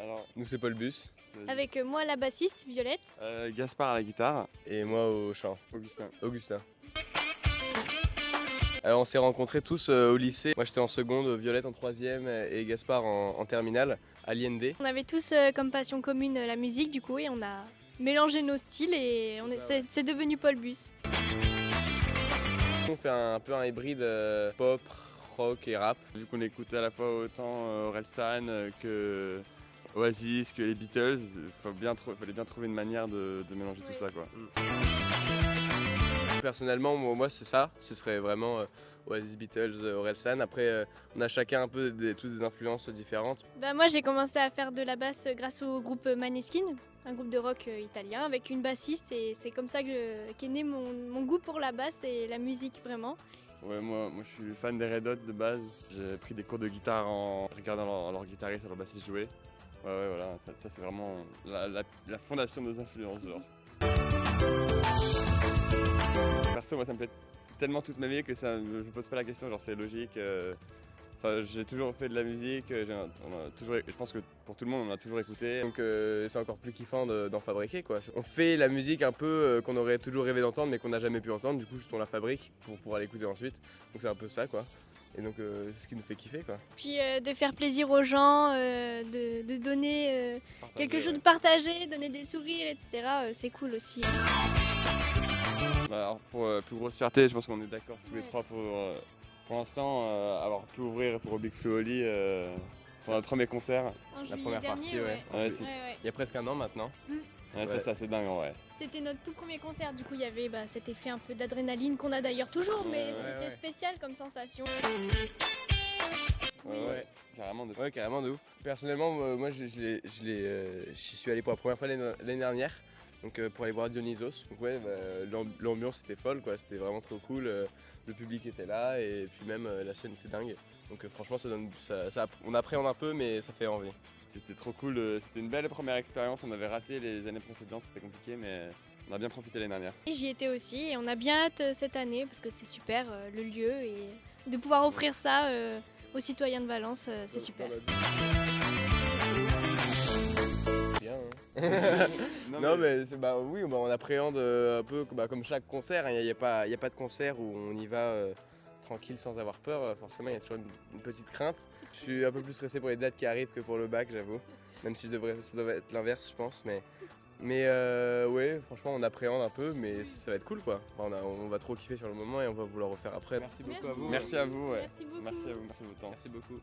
Alors, nous c'est Paul Bus. Avec moi la bassiste Violette. Gaspard à la guitare. Et moi au chant. Augustin. Alors on s'est rencontrés tous au lycée. Moi j'étais en seconde, Violette en troisième et Gaspard en terminale à l'IND. On avait tous comme passion commune la musique du coup et on a mélangé nos styles et c'est devenu Paul Bus. On fait un peu un hybride pop, rock et rap. Vu qu'on écoutait à la fois autant Orelsan que Oasis, que les Beatles, fallait bien trouver une manière de mélanger tout ça, quoi. Personnellement, moi c'est ça, ce serait vraiment Oasis, Beatles, Orelsan. Après, on a chacun un peu tous des influences différentes. Bah, moi j'ai commencé à faire de la basse grâce au groupe Maneskin, un groupe de rock italien avec une bassiste et c'est comme ça qu'est né mon goût pour la basse et la musique vraiment. Ouais, moi je suis fan des Red Hot de base. J'ai pris des cours de guitare en regardant leur guitariste et leur bassiste jouer. Ouais, voilà, ça c'est vraiment la fondation des influences, genre. Perso, moi ça me plaît tellement toute ma vie que je me pose pas la question, genre c'est logique. Enfin, j'ai toujours fait de la musique, je pense que pour tout le monde on a toujours écouté. Donc c'est encore plus kiffant d'en fabriquer quoi. On fait la musique un peu qu'on aurait toujours rêvé d'entendre mais qu'on n'a jamais pu entendre, du coup juste on la fabrique pour pouvoir l'écouter ensuite. Donc c'est un peu ça quoi. Et donc c'est ce qui nous fait kiffer quoi. Puis de faire plaisir aux gens, de donner quelque chose, de partager, donner des sourires, etc. C'est cool aussi. Alors pour plus grosse fierté, je pense qu'on est d'accord tous les trois pour l'instant avoir pu ouvrir pour Big Flo Oli pour notre premier concert. En La juillet première dernier, partie, ouais. Ouais. Il y a presque un an maintenant. Ouais, Ouais. c'est ça, c'est dingue en vrai. C'était notre tout premier concert, du coup il y avait cet effet un peu d'adrénaline qu'on a d'ailleurs toujours, mais c'était spécial comme sensation. Ouais. Carrément de. Ouais, carrément de ouf. Personnellement, moi j'y suis allé pour la première fois l'année dernière. Donc pour aller voir Dionysos. Donc ouais, l'ambiance était folle quoi, c'était vraiment trop cool. Le public était là et puis même la scène était dingue. Donc franchement on appréhende un peu mais ça fait envie. C'était trop cool, c'était une belle première expérience. On avait raté les années précédentes, c'était compliqué, mais on a bien profité l'année dernière. Et j'y étais aussi et on a bien hâte cette année parce que c'est super le lieu et de pouvoir offrir ça aux citoyens de Valence, c'est super. Bien, hein. Non mais oui, on appréhende un peu comme chaque concert. Il n'y a pas de concert où on y va tranquille sans avoir peur. Forcément, il y a toujours une petite crainte. Je suis un peu plus stressé pour les dates qui arrivent que pour le bac, j'avoue. Même si ça devrait être l'inverse, je pense. Mais ouais, franchement, on appréhende un peu, mais ça va être cool quoi. Enfin, on va trop kiffer sur le moment et on va vous le refaire après. Merci beaucoup à vous. Merci Merci à vous. Ouais. Merci beaucoup. Merci à vous, merci de votre temps. Merci beaucoup.